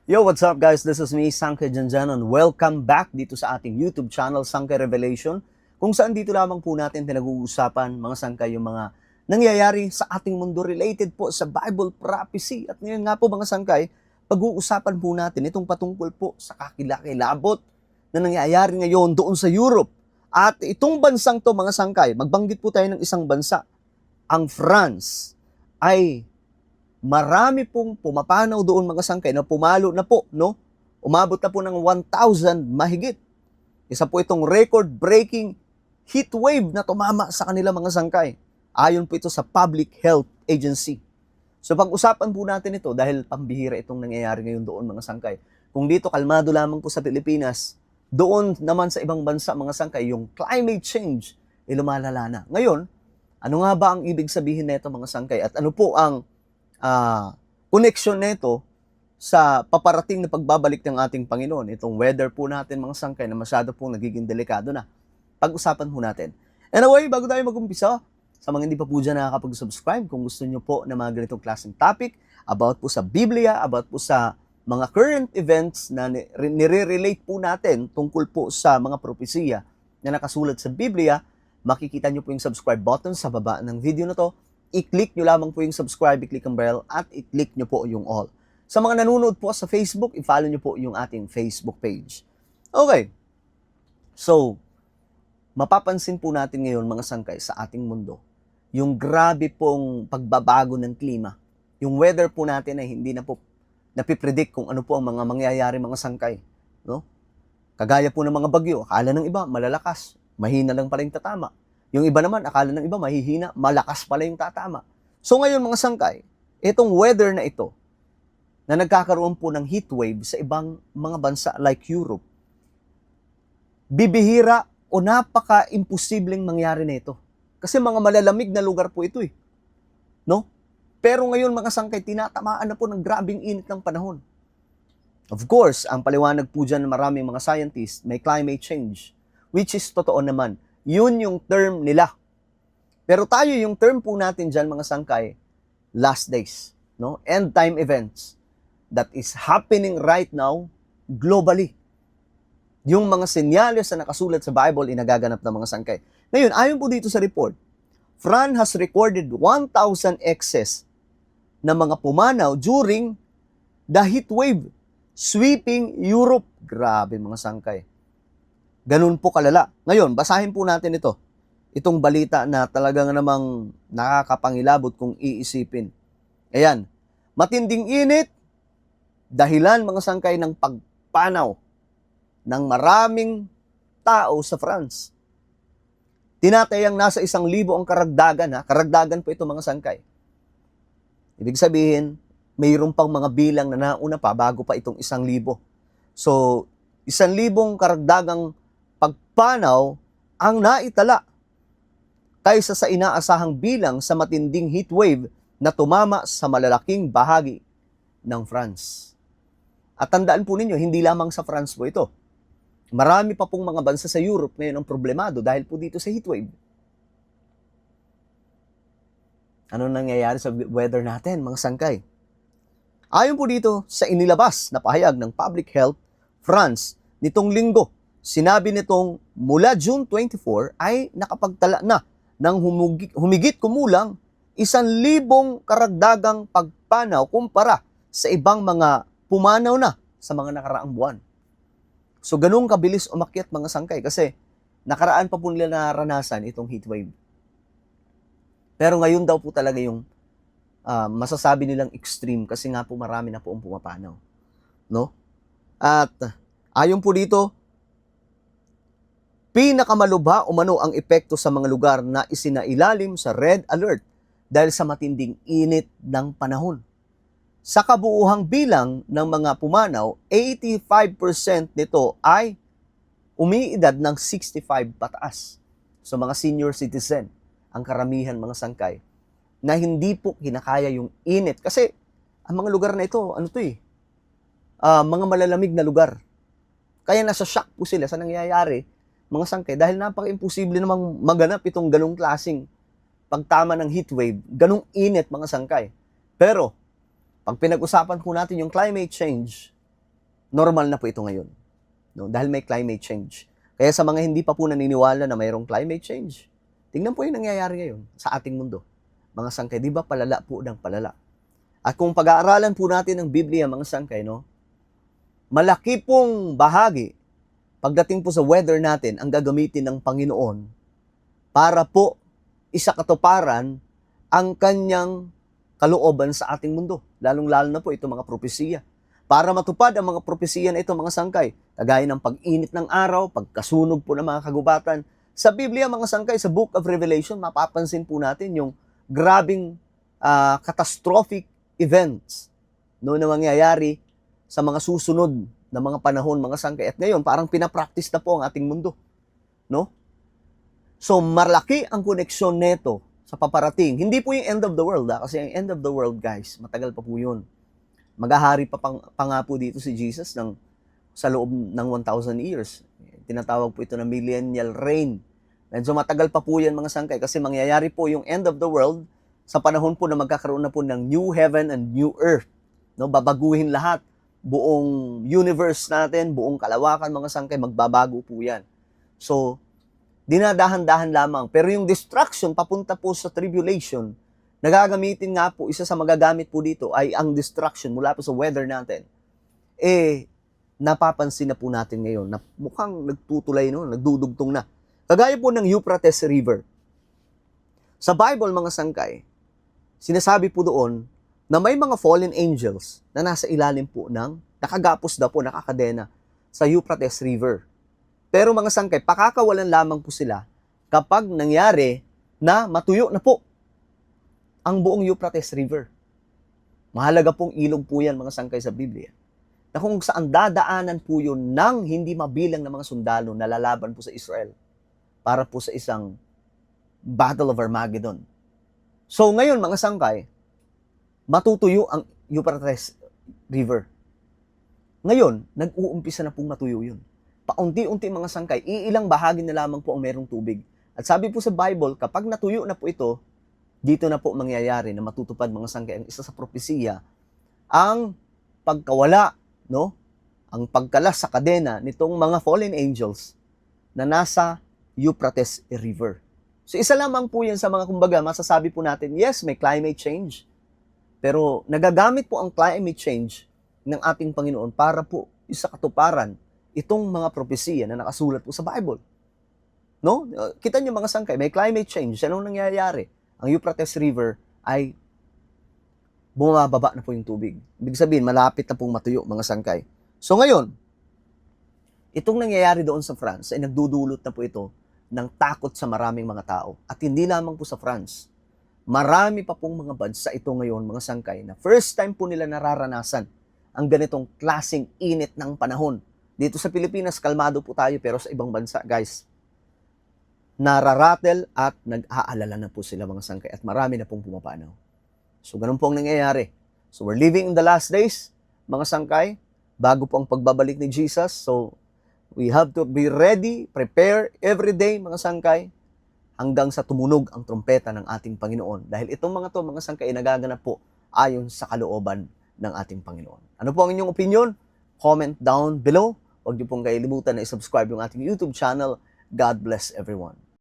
Yo, what's up guys? This is me, Sangke Janjan, and welcome back dito sa ating YouTube channel, Sangke Revelation, kung saan dito lamang po natin pinag-uusapan, mga sangkay, yung mga nangyayari sa ating mundo related po sa Bible prophecy. At ngayon nga po mga sangkay, pag-uusapan po natin itong patungkol po sa kakilakilabot na nangyayari ngayon doon sa Europe. At itong bansang to mga sangkay, magbanggit po tayo ng isang bansa, ang France, ay marami pong pumapanaw doon mga sangkay na pumalo na po, no? Umabot na po ng 1,000 mahigit. Isa po itong record-breaking heat wave na tumama sa kanila mga sangkay. Ayon po ito sa Public Health Agency. So pag-usapan po natin ito dahil pambihira itong nangyayari ngayon doon mga sangkay. Kung dito kalmado lamang po sa Pilipinas, doon naman sa ibang bansa mga sangkay, yung climate change ay lumalala na. Ngayon, ano nga ba ang ibig sabihin nito mga sangkay? At ano po ang connection nito sa paparating na pagbabalik ng ating Panginoon? Itong weather po natin mga sangkay na masyado pong nagiging delikado na. Pag-usapan po natin. Anyway, bago tayo mag-umpisa, sa mga hindi pa po dyan nakakapag-subscribe, kung gusto nyo po na mga ganitong klaseng topic about po sa Biblia, about po sa mga current events na nire-relate po natin tungkol po sa mga propesiya na nakasulat sa Biblia, makikita nyo po yung subscribe button sa baba ng video na to. I-click nyo lamang po yung subscribe, i-click ang bell, at i-click nyo po yung all. Sa mga nanonood po sa Facebook, i-follow nyo po yung ating Facebook page. Okay. So, mapapansin po natin ngayon mga sangkay sa ating mundo, yung grabe pong pagbabago ng klima. Yung weather po natin ay hindi na po napipredict kung ano po ang mga mangyayari mga sangkay. No? Kagaya po ng mga bagyo, akala ng iba malalakas, mahina lang pala yung tatama. Yung iba naman, akala ng iba mahihina, malakas pala yung tatama. So ngayon mga sangkay, itong weather na ito, na nagkakaroon po ng heat wave sa ibang mga bansa like Europe, bibihira o napaka-imposibleng mangyari na ito. Kasi mga malalamig na lugar po ito eh. No? Pero ngayon mga sangkay, tinatamaan na po ng grabing init ng panahon. Of course, ang paliwanag po dyan ng maraming mga scientists, may climate change, which is totoo naman. Yun yung term nila. Pero tayo, yung term po natin dyan, mga sangkay, last days, no? End time events that is happening right now globally. Yung mga senyales na nakasulat sa Bible, inagaganap ng mga sangkay. Ngayon, ayon po dito sa report, France has recorded 1,000 excess na mga pumanaw during the heat wave sweeping Europe. Grabe mga sangkay. Ganun po kalala. Ngayon, basahin po natin ito. Itong balita na talagang namang nakakapangilabot kung iisipin. Ayan. Matinding init, dahilan mga sangkay ng pagpanaw ng maraming tao sa France. Tinatayang nasa 1,000 ang karagdagan. Ha? Karagdagan po ito mga sangkay. Ibig sabihin, mayroon pang mga bilang na nauna pa bago pa itong 1,000. So, 1,000 karagdagang pagpanaw ang naitala kaysa sa inaasahang bilang sa matinding heat wave na tumama sa malalaking bahagi ng France. At tandaan po ninyo, hindi lamang sa France po ito. Marami pa pong mga bansa sa Europe ngayon ang problemado dahil po dito sa heat wave. Ano nangyayari sa weather natin, mga sangkay? Ayon po dito sa inilabas na pahayag ng Public Health France nitong linggo, sinabi nitong mula June 24 ay nakapagtala na ng humigit kumulang 1,000 karagdagang pagpanaw kumpara sa ibang mga pumanaw na sa mga nakaraang buwan. So ganun kabilis umakyat mga sangkay kasi nakaraan pa po nila naranasan itong heat wave. Pero ngayon daw po talaga yung masasabi nilang extreme kasi nga po marami na po ang pumapanaw. No? At ayon po dito, pinakamalubha umano ang epekto sa mga lugar na isinailalim sa red alert dahil sa matinding init ng panahon. Sa kabuuhang bilang ng mga pumanaw, 85% nito ay umiidad ng 65 pataas. So mga senior citizen, ang karamihan mga sangkay, na hindi po kinakaya yung init. Kasi ang mga lugar na ito, mga malalamig na lugar. Kaya nasa shock po sila sa nangyayari, mga sangkay, dahil napaka-imposible namang maganap itong ganong klaseng pagtama ng heat wave, ganong init mga sangkay. Pero, pag pinag-usapan po natin yung climate change, Normal na po ito ngayon. No? Dahil may climate change. Kaya sa mga hindi pa po naniniwala na mayroong climate change, tingnan po yung nangyayari ngayon sa ating mundo. Mga sangkay, di ba palala po ng palala? At kung pag-aaralan po natin ng Biblia, mga sangkay, no? Malaki pong bahagi pagdating po sa weather natin ang gagamitin ng Panginoon para po isakatuparan ang kanyang kalooban sa ating mundo. Lalong-lalo na po ito mga propesiya. Para matupad ang mga propesiya na ito, mga sangkay, kagaya ng pag-init ng araw, pagkasunog po ng mga kagubatan. Sa Biblia, mga sangkay, sa Book of Revelation, mapapansin po natin yung grabing catastrophic events no, na mangyayari sa mga susunod na mga panahon, mga sangkay. At ngayon, parang pinapractice na po ang ating mundo. No? So, malaki ang koneksyon neto sa paparating. Hindi po yung end of the world, kasi ang end of the world, guys, matagal pa po yun. Maghahari pa nga po dito si Jesus sa loob ng 1,000 years. Tinatawag po ito na millennial reign. Medyo matagal pa po yan, mga sangkay, kasi mangyayari po yung end of the world sa panahon po na magkakaroon na po ng new heaven and new earth. No, babaguhin lahat. Buong universe natin, buong kalawakan, mga sangkay, magbabago po yan. So, dinadahan-dahan lamang. Pero yung destruction papunta po sa tribulation, nagagamitin nga po, isa sa magagamit po dito ay ang destruction mula po sa weather natin. Napapansin na po natin ngayon na mukhang nagtutulay, no? Nagdudugtong na. Kagaya po ng Euphrates River. Sa Bible, mga sangkay, sinasabi po doon na may mga fallen angels na nasa ilalim po ng, nakagapos na po, nakakadena sa Euphrates River. Pero mga sangkay, pakakawalan lamang po sila kapag nangyari na matuyo na po ang buong Euphrates River. Mahalaga pong ilog po yan, mga sangkay, sa Biblia, na kung saan dadaanan po yun ng hindi mabilang na mga sundalo na lalaban po sa Israel para po sa isang Battle of Armageddon. So ngayon, mga sangkay, matutuyo ang Euphrates River. Ngayon, nag-uumpisa na pong matuyo yun. Paunti-unti, mga sangkay, iilang bahagi na lamang po ang merong tubig. At sabi po sa Bible, kapag natuyo na po ito, dito na po mangyayari na matutupad, mga sangkay, ang isa sa propesiya, ang pagkawala, no? Ang pagkalas sa kadena nitong mga fallen angels na nasa Euphrates River. So isa lamang po yan sa mga, kumbaga, masasabi po natin, yes, may climate change, pero nagagamit po ang climate change ng ating Panginoon para po isakatuparan itong mga propesiya na nakasulat po sa Bible. No? Kita niyo, mga sangkay, may climate change. Anong nangyayari? Ang Euphrates River ay bumababa na po yung tubig. Ibig sabihin, malapit na pong matuyo, mga sangkay. So ngayon, itong nangyayari doon sa France ay nagdudulot na po ito ng takot sa maraming mga tao. At hindi lamang po sa France. Marami pa pong mga bansa ito ngayon, mga sangkay, na first time po nila nararanasan ang ganitong klaseng init ng panahon. Dito sa Pilipinas, kalmado po tayo, pero sa ibang bansa, guys, nararatel at nag-aalala na po sila, mga sangkay, at marami na pong pumapanaw. So, ganun po ang nangyayari. So, we're living in the last days, mga sangkay, bago po ang pagbabalik ni Jesus. So, we have to be ready, prepare every day, mga sangkay, hanggang sa tumunog ang trumpeta ng ating Panginoon. Dahil itong mga to, mga sangkay, nagaganap po ayon sa kalooban ng ating Panginoon. Ano po ang inyong opinion? Comment down below. Huwag niyo pong kailimutan na i-subscribe yung ating YouTube channel. God bless everyone.